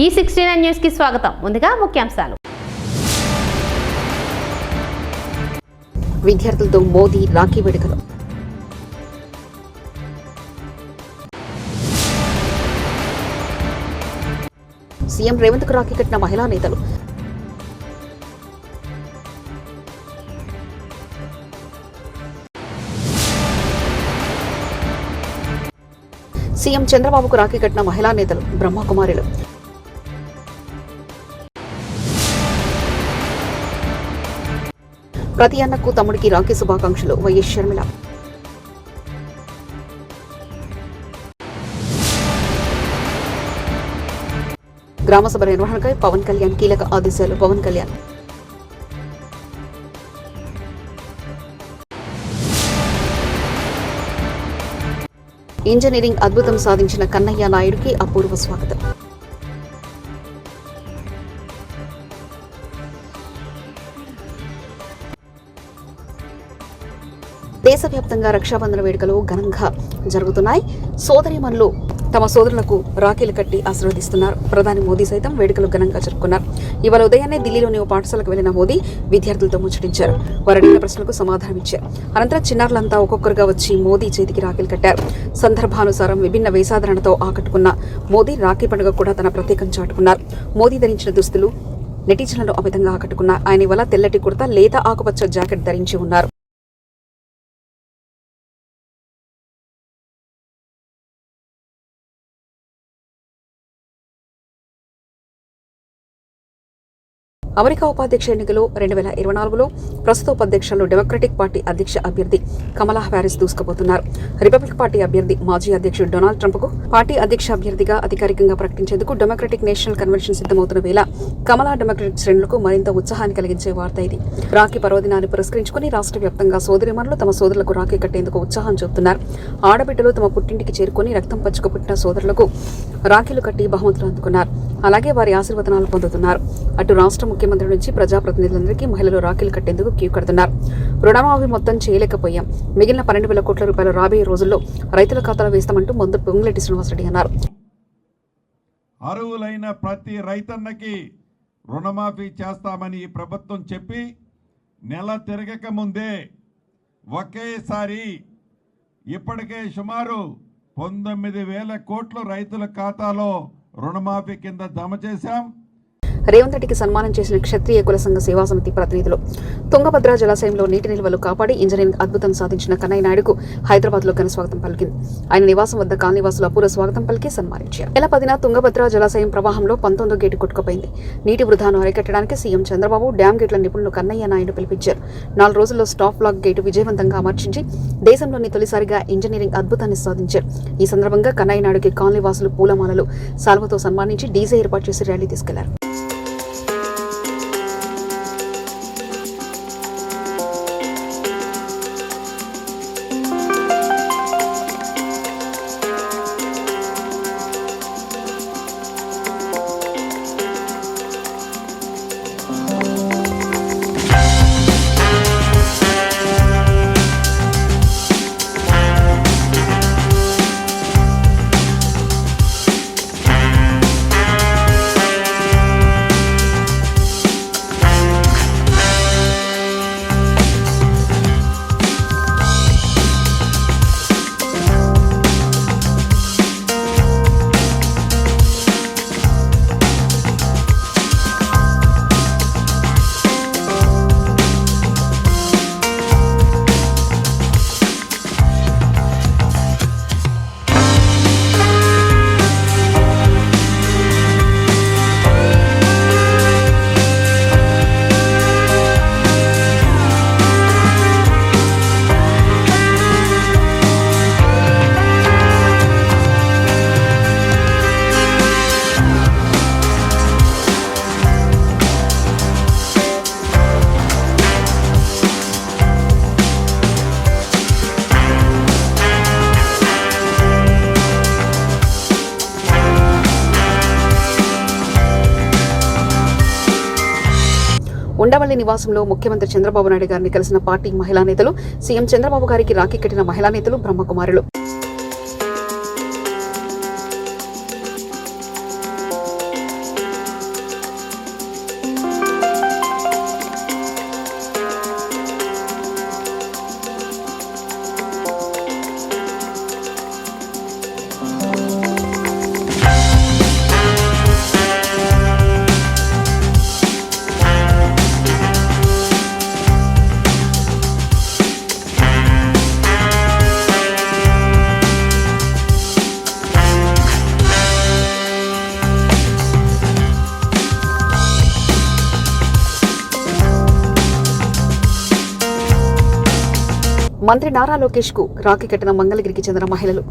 E69 news కి స్వాగతం. ముందుగా ముఖ్యాంశాలు. విద్యార్థులతో మోదీ రాఖీ వేడుకలు. సీఎం రేవంత్ కు రాఖీ కట్టిన మహిళా నేతలు. సీఎం చంద్రబాబుకు రాఖీ కట్టిన మహిళా నేతలు బ్రహ్మకుమారులు. ప్రతి అన్నకు తమ్ముడికి రాఖీ శుభాకాంక్షలు. వైఎస్ షర్మిల. గ్రామసభ నిర్వహణకై పవన్ కళ్యాణ్ కీలక ఆదేశాలు. పవన్ కళ్యాణ్. ఇంజనీరింగ్ అద్భుతం సాధించిన కన్నయ్య నాయుడుకి అపూర్వ స్వాగతం. దేశవ్యాప్తంగా రక్షాబంధన వేడుకలు ఘనంగా జరుగుతున్నాయి. సోదరీమణులు తమ సోదరులకు రాఖీలు కట్టి ఆశీర్వదిస్తున్నారు. ప్రధాని మోదీ సైతం వేడుకలు ఘనంగా జరుపుకున్నారు. ఇవాళ ఉదయాన్నే ఢిల్లీలోని ఓ పాఠశాలకు వెళ్లిన మోదీ విద్యార్థులతో ముచ్చటించారు. వారు అడిగిన ప్రశ్నలకు సమాధానమిచ్చారు. అనంతరం చిన్నారులంతా ఒక్కొక్కరుగా వచ్చి మోదీ చేతికి రాఖీలు కట్టారు. సందర్భానుసారం విభిన్న వేషధారణతో ఆకట్టుకున్న మోదీ రాఖీ పండుగ కూడా తన ప్రత్యేకం చాటుకున్నారు. మోదీ ధరించిన దుస్తులు నెటిజన్లను అమితంగా ఆకట్టుకున్నారు. ఆయన ఇవాళ తెల్లటి కుర్తా, లేత ఆకుపచ్చ జాకెట్ ధరించి ఉన్నారు. అమెరికా ఉపాధ్యక్ష ఎన్నికలో 2024లో ప్రస్తుత ఉపాధ్యక్షులు డెమోక్రటిక్ పార్టీ అధ్యక్ష అభ్యర్థి కమలా హ్యారిస్ దూసుకుపోతున్నారు. రిపబ్లిక్ పార్టీ అభ్యర్థి మాజీ అధ్యక్షుడు డొనాల్డ్ ట్రంప్కు పార్టీ అధ్యక్ష అభ్యర్థిగా అధికారికంగా ప్రకటించేందుకు డెమోక్రటిక్ నేషనల్ కన్వెన్షన్ సిద్ధమవుతున్న వేళ కమలా డెమోక్రటిక్ శ్రేణులకు మరింత ఉత్సాహాన్ని కలిగించే వార్త ఇది. రాఖీ పర్వదినాన్ని పురస్కరించుకుని రాష్ట్ర వ్యాప్తంగా సోదరిమణులు తమ సోదరులకు రాఖీ కట్టేందుకు ఉత్సాహం చూపుతున్నారు. ఆడబిడ్డలు తమ పుట్టింటికి చేరుకుని రక్తం పంచుకు పుట్టిన సోదరులకు రాఖీలు కట్టి బహుమతులు అందుకున్నారు. అలాగే వారి ఆశీర్వచనాలు పొందుతున్నారు. అటు రాష్ట్ర ముఖ్యమంత్రి నుంచి ప్రజాప్రతినిధులందరికీ మహిళలు రాఖీలు కట్టేందుకు క్యూ కడుతున్నారు. రుణమాఫీ మొత్తం చేయలేకపోయాం, మిగిలిన 12,000 కోట్ల రూపాయలు రాబోయే రోజుల్లో రైతుల ఖాతాలో వేస్తామంటూ ముందు పొంగులేటి శ్రీనివాసరెడ్డి అన్నారు. అర్హులైన ప్రతి రైతన్నకి రుణమాఫీ చేస్తామని ఈ ప్రభుత్వం చెప్పి నెల తిరగక ముందే ఒకేసారి ఇప్పటికే సుమారు 19,000 కోట్లు రైతుల ఖాతాలో రుణమాఫీ కింద జమ చేశాం. రేవంత్ రెడ్డికి సన్మానం చేసిన క్షత్రియ కుల సంఘ సేవా సమితి ప్రతినిధులు. తుంగభద్ర జలాశయంలో నీటి నిల్వలు కాపాడి ఇంజనీరింగ్ అద్భుతం సాధించిన కన్నయ్య నాయుడుకు హైదరాబాద్ లో ఘన స్వాగతం పలికింది. ఆయన నివాసం వద్ద కాలనీవాసులు అపూర్వ స్వాగతం పలికి సన్మానించారు. నెల 10న తుంగభద్ర జలాశయం ప్రవాహంలో 19వ గేటు కొట్టుకుపోయింది. నీటి వృధాను అరికట్టడానికి సీఎం చంద్రబాబు డ్యాం గేట్ల నిపుణులు కన్నయ్య నాయుడు పిలిపించారు. 4 రోజుల్లో స్టాప్ లాక్ గేటు విజయవంతంగా అమర్చించి దేశంలోని తొలిసారిగా ఇంజనీరింగ్ అద్భుతాన్ని సాధించారు. ఈ సందర్భంగా కన్నయ్య నాయుడుకి కాలనీవాసులు పూలమాలలు సాల్వతో సన్మానించి డీజే ఏర్పాటు చేసి ర్యాలీ తీసుకెళ్లారు. ఉండవల్లి నివాసంలో ముఖ్యమంత్రి చంద్రబాబు నాయుడు గారిని కలిసిన పార్టీ మహిళా నేతలు, సీఎం చంద్రబాబు గారికి రాఖీ కట్టిన మహిళా నేతలు బ్రహ్మకుమారులు. మంత్రి నారా లోకేష్ కు రాఖీ కట్టిన మంగళగిరికి చెందిన మహిళలు.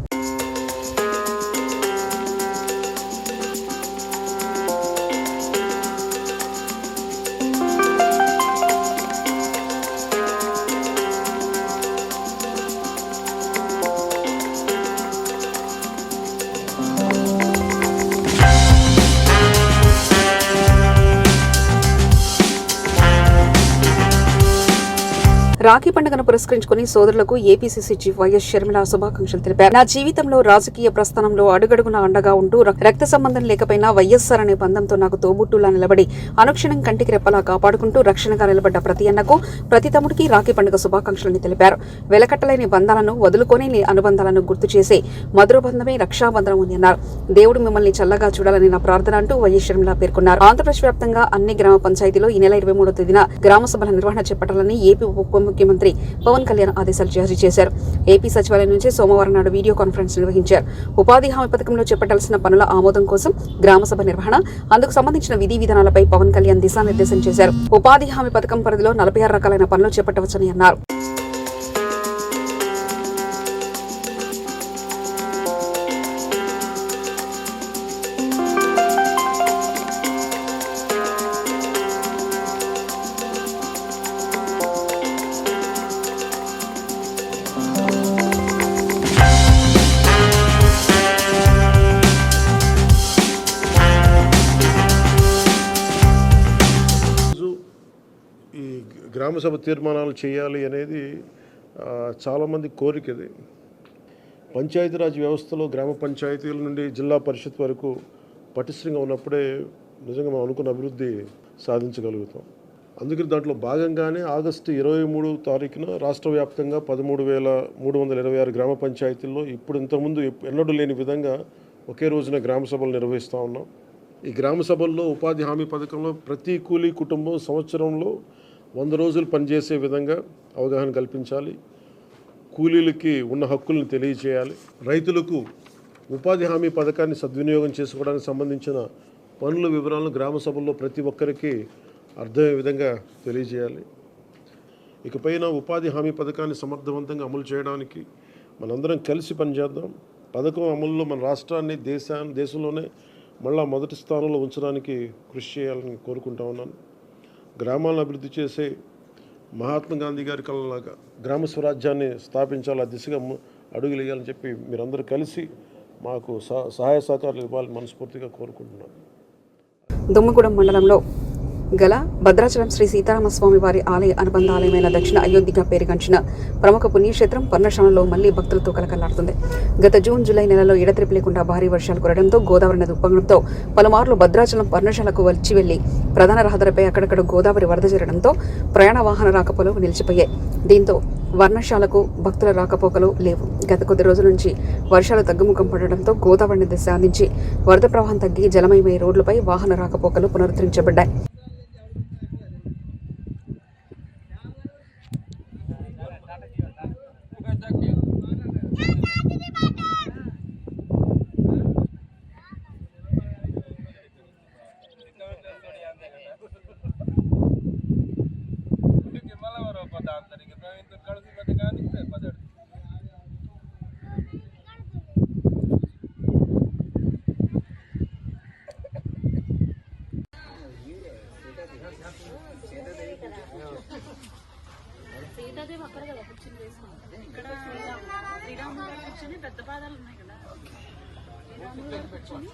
రాఖీ పండుగను పురస్కరించుకుని సోదరులకు ఏపీసీసీ చీఫ్ వైఎస్ షర్మిల శుభాకాంక్షలు తెలిపారు. నా జీవితంలో రాజకీయ ప్రస్థానంలో అడుగడుగున అండగా ఉంటూ రక్త సంబంధం లేకపోయినా వైఎస్ఆర్ అనే బంధంతో నాకు తోబుట్టులా నిలబడి అనుక్షణం కంటికి రెప్పలా కాపాడుకుంటూ రక్షణగా నిలబడ్డ ప్రతి అన్నకు ప్రతి తమ్ముడికి రాఖీ పండుగ శుభాకాంక్షలని తెలిపారు. వెలకట్టలేని బంధాలను వదులుకోలేని అనుబంధాలను గుర్తు చేసే మధురబంధమే రక్షాబంధనం అని అన్నారు. దేవుడు మిమ్మల్ని చల్లగా చూడాలని నా ప్రార్థన అంటూ వైఎస్ షర్మిల పేర్కొన్నారు. ఆంధ్రప్రదేశ్ వ్యాప్తంగా అన్ని గ్రామ పంచాయతీలో ఈ నెల 23వ తేదీన గ్రామ సభల నిర్వహణ చేపట్టాలని ఏపీ ఉప ముఖ్యమంత్రి పవన్ కళ్యాణ్ ఆదేశాలు జారీ చేశారు. ఏపీ సచివాలయం నుంచి సోమవారం నాడు వీడియో కాన్ఫరెన్స్ నిర్వహించారు. ఉపాధి హామీ పథకంలో చేపట్టాల్సిన పనుల ఆమోదం కోసం గ్రామసభ నిర్వహణ, అందుకు సంబంధించిన విధి విధానాలపై పవన్ కళ్యాణ్ దిశానిర్దేశం చేశారు. ఉపాధి హామీ పథకం పరిధిలో 46 రకాలైన పనులు చేపట్టవచ్చని అన్నారు. గ్రామసభ తీర్మానాలు చేయాలి అనేది చాలామంది కోరికది. పంచాయతీరాజ్ వ్యవస్థలో గ్రామ పంచాయతీల నుండి జిల్లా పరిషత్ వరకు పటిష్టంగా ఉన్నప్పుడే నిజంగా మనం అనుకున్న అభివృద్ధి సాధించగలుగుతాం. అందుకని దాంట్లో భాగంగానే ఆగస్టు 23వ తారీఖున రాష్ట్ర వ్యాప్తంగా 13,326 గ్రామ పంచాయతీల్లో ఇప్పుడు ఇంతకుముందు ఎన్నడూ లేని విధంగా ఒకే రోజున గ్రామ సభలు నిర్వహిస్తూ ఉన్నాం. ఈ గ్రామ సభల్లో ఉపాధి హామీ పథకంలో ప్రతి కూలీ కుటుంబం సంవత్సరంలో 100 రోజులు పనిచేసే విధంగా అవగాహన కల్పించాలి. కూలీలకి ఉన్న హక్కులను తెలియజేయాలి. రైతులకు ఉపాధి హామీ పథకాన్ని సద్వినియోగం చేసుకోవడానికి సంబంధించిన పనుల వివరాలను గ్రామ సభల్లో ప్రతి ఒక్కరికి అర్థమయ్యే విధంగా తెలియజేయాలి. ఇకపైన ఉపాధి హామీ పథకాన్ని సమర్థవంతంగా అమలు చేయడానికి మనందరం కలిసి పనిచేద్దాం. పథకం అమలులో మన రాష్ట్రాన్ని దేశంలోనే మళ్ళా మొదటి స్థానంలో ఉంచడానికి కృషి చేయాలని కోరుకుంటా ఉన్నాను. గ్రామాలను అభివృద్ధి చేసే మహాత్మా గాంధీ గారి కళలాగా గ్రామ స్వరాజ్యాన్ని స్థాపించాలి, ఆ దిశగా అడుగులు వేయాలని చెప్పి మీరందరూ కలిసి మాకు సహాయ సహకారాలు ఇవ్వాలని మనస్ఫూర్తిగా కోరుకుంటున్నాను. దుమ్మగూడెం మండలంలో గల భద్రాచలం శ్రీ సీతారామస్వామి వారి ఆలయ అనుబంధ ఆలయమైన దక్షిణ అయోధ్యగా పేరుగాంచిన ప్రముఖ పుణ్యక్షేత్రం పర్ణశాలలో మళ్లీ భక్తులతో కలకలాడుతుంది. గత జూన్ జూలై నెలలో ఎడతెరిపి లేకుండా భారీ వర్షాలు కురవడంతో గోదావరి నది ఉప్పొంగడంతో పలుమార్లు భద్రాచలం పర్ణశాలకు వచ్చి వెళ్లి ప్రధాన రహదారిపై అక్కడక్కడ గోదావరి వరద చేరడంతో ప్రయాణ వాహన రాకపోకలు నిలిచిపోయాయి. దీంతో వర్ణశాలకు భక్తుల రాకపోకలు లేవు. గత కొద్ది రోజుల నుంచి వర్షాలు తగ్గుముఖం పడడంతో గోదావరి నది సాధించి వరద ప్రవాహం తగ్గి జలమయమై రోడ్లపై వాహన రాకపోకలు పునరుద్ధరించబడ్డాయి. సీతాదేవి అక్కడ కదా కూర్చొని వేసుకుంటాం. ఇక్కడ శ్రీరాములు గారు కూర్చొని పెద్ద పాదాలు ఉన్నాయి కదా, శ్రీరాములు గారు కూర్చొని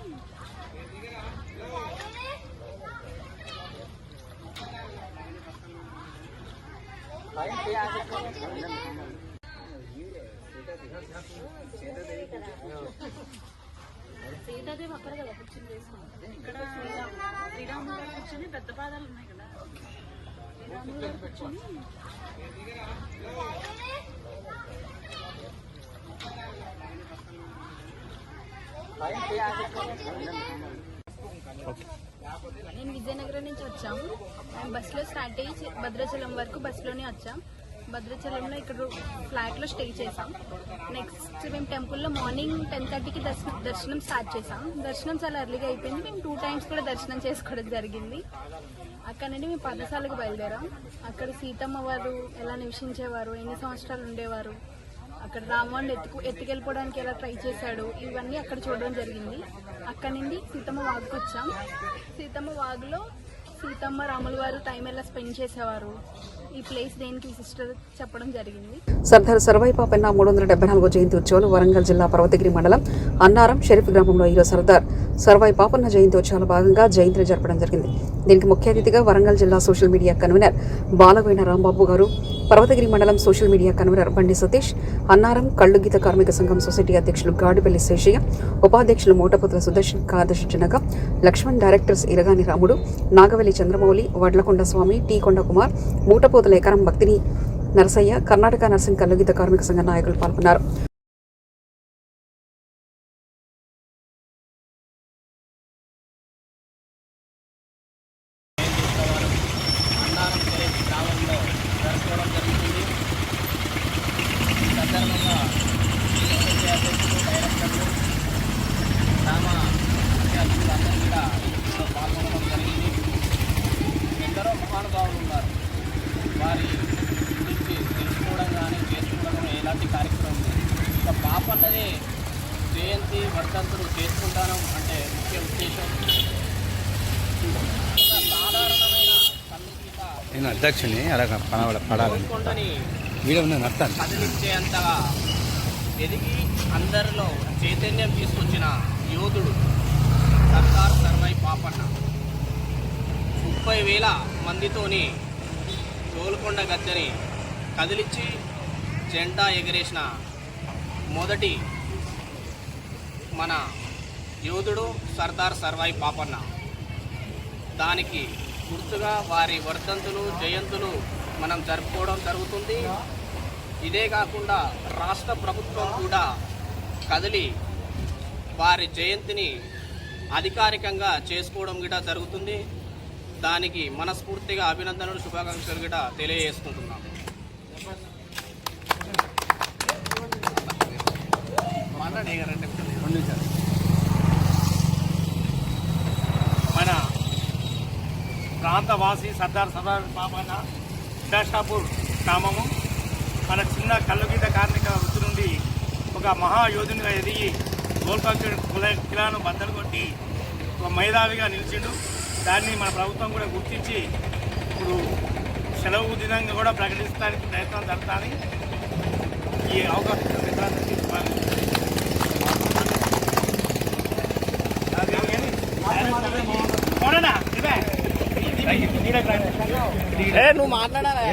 సీతాదేవి అక్కడ కదా కూర్చొని వేసుకుంటాం. ఇక్కడ శ్రీరాములు గారు కూర్చొని పెద్ద పాదాలు ఉన్నాయి కదా, శ్రీరాములు గారు కూర్చొని నేను విజయనగరం నుంచి వచ్చాము. మేము బస్సులో స్టార్ట్ అయ్యి భద్రాచలం వరకు బస్సులోనే వచ్చాం. భద్రాచలంలో ఇక్కడ ఫ్లాట్లో స్టే చేసాం. నెక్స్ట్ మేము టెంపుల్లో మార్నింగ్ 10:30కి దర్శనం స్టార్ట్ చేసాం. దర్శనం చాలా ఎర్లీగా అయిపోయింది. మేము 2 times కూడా దర్శనం చేసుకోవడం జరిగింది. అక్కడ నుండి మేము పర్ణశాలకు బయలుదేరాం. అక్కడ సీతమ్మ వారు ఎలా నివసించేవారు, ఎన్ని సంవత్సరాలు ఉండేవారు, అక్కడ రాముడిని ఎత్తుకెళ్ళిపోవడానికి ఎలా ట్రై చేశాడు, ఇవన్నీ అక్కడ చూడడం జరిగింది. అక్కడ నుండి సీతమ్మ వాగుకు వచ్చాం. సీతమ్మ వాగులో సీతమ్మ రాముల వారు టైం ఎలా స్పెండ్ చేసేవారు, ఈ ప్లేస్ దేనికి విశిష్టత చెప్పడం జరిగింది. సర్దార్ సర్వాయి పాపన్న 374వ జయంతి ఉత్సవాలు వరంగల్ జిల్లా పర్వతగిరి మండలం అన్నారం షరీఫ్ గ్రామంలో ఈరోజు సర్దార్ సర్వాయి పాపన్న జయంతి ఉత్సవాల భాగంగా జయంతిని జరపడం జరిగింది. దీనికి ముఖ్య అతిథిగా వరంగల్ జిల్లా సోషల్ మీడియా కన్వీనర్ బాలగోయిన రాంబాబు గారు, పర్వతగిరి మండలం సోషల్ మీడియా కన్వీనర్ బండి సతీష్, అన్నారం కళ్ళు గీత కార్మిక సంఘం సొసైటీ అధ్యక్షులు గాడిపల్లి శేషయ్య, ఉపాధ్యక్షులు మూటపోతుల సుదర్శన్, కార్యదర్శి చిన్నక లక్ష్మణ్, డైరెక్టర్స్ ఇరగాని రాముడు, నాగవల్లి చంద్రమౌళి, వడ్లకొండ స్వామి, టీ కొండ కుమార్, మూటపోతుల ఎకరం భక్తిని నరసయ్య, కర్ణాటక నర్సింగ్ కల్లుగీత కార్మిక సంఘ నాయకులు పాల్గొన్నారు. ఎందరో మహానుభావులు ఉన్నారు. వారి గురించి తెలుసుకోవడం కానీ చేసుకోవడం కానీ ఎలాంటి కార్యక్రమం లేదు. ఇక పాపన్నదే జయంతి వర్ధంతులు చేసుకుంటాను అంటే ముఖ్య ఉద్దేశం ఒక సాధారణమైన కన్నుగీత నేను అధ్యక్షుని అలా పడాలని కొండని నడతాను కదిలించేంతగా ఎదిగి అందరిలో చైతన్యం తీసుకొచ్చిన యోధుడు సర్దార్ సర్వాయి పాపన్న. 30,000 మందితోని గోల్కొండ గద్దెని కదిలించి జెండా ఎగరేసిన మొదటి మన యోధుడు సర్దార్ సర్వాయి పాపన్న. దానికి గుర్తుగా వారి వర్ధంతులు జయంతులు మనం జరుపుకోవడం జరుగుతుంది. ఇదే కాకుండా రాష్ట్ర ప్రభుత్వం కూడా కదిలి వారి జయంతిని అధికారికంగా చేసుకోవడం గిట జరుగుతుంది. దానికి మనస్ఫూర్తిగా అభినందనలు, శుభాకాంక్షలు గిట తెలియజేసుకుంటున్నాం. మన ప్రాంతవాసి సర్దార్ సర్వాయి పాపన్న వికాసాపూర్ గ్రామము. మన చిన్న కళ్ళుగీత కార్మిక వృత్తి నుండి ఒక మహాయోధునిగా ఎదిగి గోల్కొండ కిలాను బద్దలు కొట్టి ఒక మేధావిగా నిలిచిండు. దాన్ని మన ప్రభుత్వం కూడా గుర్తించి ఇప్పుడు సెలవు దినంగా కూడా ప్రకటించడానికి ప్రయత్నం జరుగుతుంది. ఈ అవకాశం నువ్వు మాట్లాడాలి.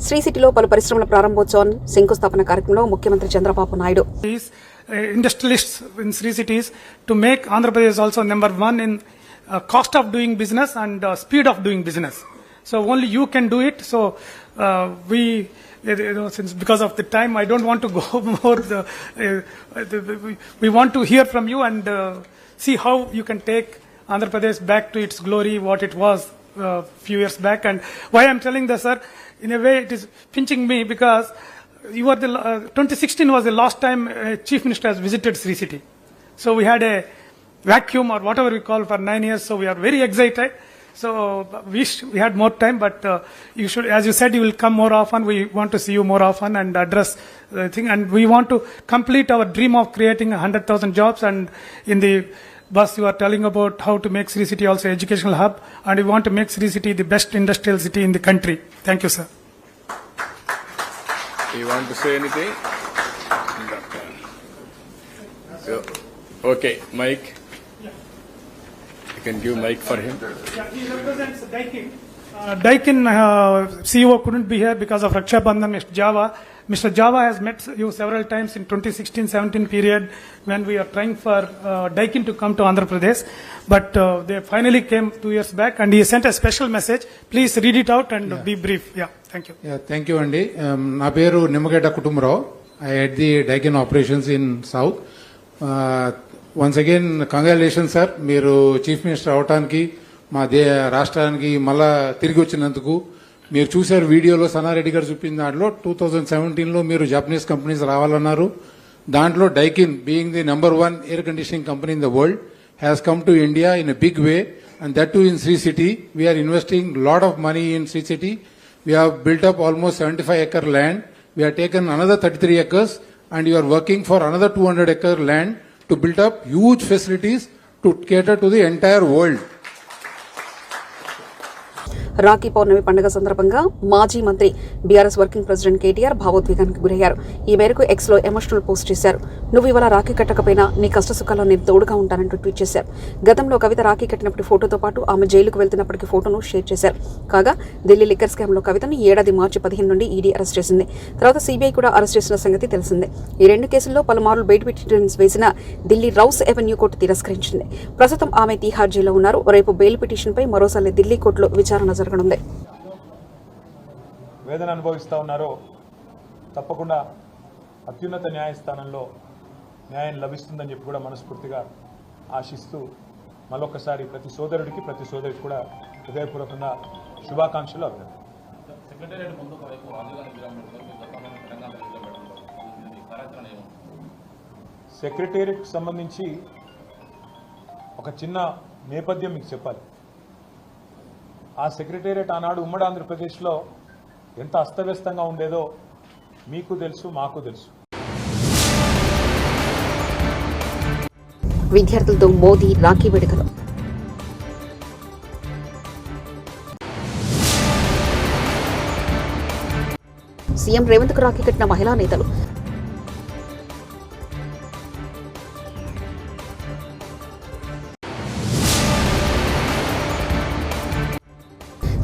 శ్రీ సిటీలో పలు పరిశ్రమల ప్రారంభోత్సవం శంకుస్థాపన కార్యక్రమంలో ముఖ్యమంత్రి Chandrababu Naidu Industrialists in Sri cities to make Andhra Pradesh also number 1 in cost of doing business and speed of doing business. So only you can do it. So since because of the time, I don't want to go more. We want to hear from you and see how you can take Andhra Pradesh back to its glory, what it was few years back. And why I'm telling this, sir, in a way it is pinching me because 2016 was the last time Chief Minister has visited Sri City. So we had a vacuum or whatever we call for 9 years. So we are very excited. So wish we had more time, but you should, as you said, you will come more often. We want to see you more often and address the thing. And we want to complete our dream of creating 100,000 jobs. And in the bus, you are telling about how to make Sri City also educational hub. And we want to make Sri City the best industrial city in the country. Thank you, sir. You want to say anything? Okay, Mike. You can give mic for him. Yeah, he represents Daikin. Daikin CEO couldn't be here because of Raksha Bandhan, Mr. Java. Mr. Java has met you several times in 2016-17 period when we are trying for Daikin to come to Andhra Pradesh. But they finally came 2 years back and he sent a special message. Please read it out and be brief. Yeah, thank you. Yeah, thank you, Andy. Na peru Nimagedda Kutumrao. I had the Daikin operations in South. Once again, congratulations, sir. Meeru Chief Minister avataనికి మా రాష్ట్రానికి మళ్ళా తిరిగి వచ్చినందుకు మీరు చూశారు వీడియోలో సన్నారెడ్డి గారు చూపిన దాంట్లో 2017లో మీరు జపనీస్ కంపెనీస్ రావాలన్నారు. దాంట్లో Daikin being the #1 air conditioning company in the world has come to India in a big way and that too in Sri City. We're investing lot of money in Sri City. We have built up almost 75-acre land. We have taken another 33 acres and you are working for another 200-acre land to build up huge facilities to cater to the entire world. Rakhi Pournami పండుగ సందర్భంగా మాజీ మంత్రి BRS working president KTR భావోద్వేగానికి గురయ్యారు. ఈ మేరకు ఎక్స్లో emotional post చేశారు. నువ్వు ఇవాళ రాఖీ కట్టకపోయినా నీ కష్ట సుఖాల్లో నేను తోడుగా ఉంటానంటూ ట్వీట్ చేశారు. గతంలో కవిత రాఖీ కట్టినప్పటి ఫోటోతో పాటు ఆమె జైలుకు వెళ్తున్నప్పటికీ ఫోటోను షేర్ చేశారు. కాగా ఢిల్లీ లిక్కర్ స్కామ్లో కవితను ఈ ఏడాది మార్చి 15 నుండి ఈడీ అరెస్ట్ చేసింది. తర్వాత సీబీఐ కూడా అరెస్ట్ చేసిన సంగతి తెలిసిందే. ఈ 2 కేసుల్లో పలుమార్లు బెయిల్ పిటిషన్స్ వేసిన ఢిల్లీ రౌస్ ఎవెన్యూ కోర్టు తిరస్కరించింది. ప్రస్తుతం ఆమె తీహార్ జైల్లో ఉన్నారు. రేపు బెయిల్ పిటిషన్పై మరోసారి ఢిల్లీ కోర్టులో విచారణ జరగనుంది. వేదన అనుభవిస్తూ ఉన్నారో తప్పకుండా అత్యున్నత న్యాయస్థానంలో న్యాయం లభిస్తుందని చెప్పి కూడా మనస్ఫూర్తిగా ఆశిస్తూ మరొకసారి ప్రతి సోదరుడికి ప్రతి సోదరికి కూడా హృదయపూర్వకంగా శుభాకాంక్షలు అభినందనలు. సెక్రటేరియట్కి సంబంధించి ఒక చిన్న నేపథ్యం మీకు చెప్పాలి. ఆ సెక్రటేరియట్ ఆనాడు ఉమ్మడి ఆంధ్రప్రదేశ్లో ఎంత అస్తవ్యస్తంగా ఉండేదో మీకు తెలుసు, మాకు తెలుసు. విద్యార్థులతో మోదీ రాఖీ వేడుకలు. సీఎం రేవంత్కు రాఖీ కట్టిన మహిళా నేతలు.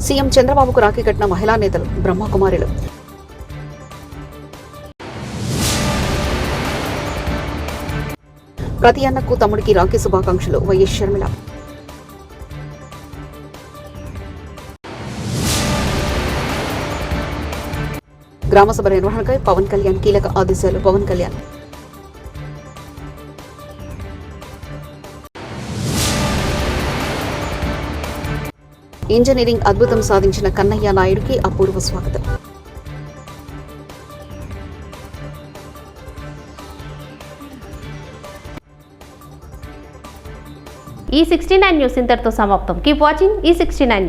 సీఎం చంద్రబాబుకు రాఖీ కట్టిన మహిళా నేతలు బ్రహ్మకుమారులు. ప్రతి అన్నకు తమ్ముడికి రాఖీ శుభాకాంక్షలు వైఎస్ షర్మిల. గ్రామసభ నిర్వహణకై పవన్ కళ్యాణ్ కీలక ఆదేశాలు. పవన్ కళ్యాణ్ ఇంజనీరింగ్ అద్భుతం సాధించిన కన్నయ్య నాయుడుకి అపూర్వ స్వాగతం. ఈ 69 న్యూస్ ఇంతటితో సమాప్తం. కీప్ వాచింగ్ ఈ 69.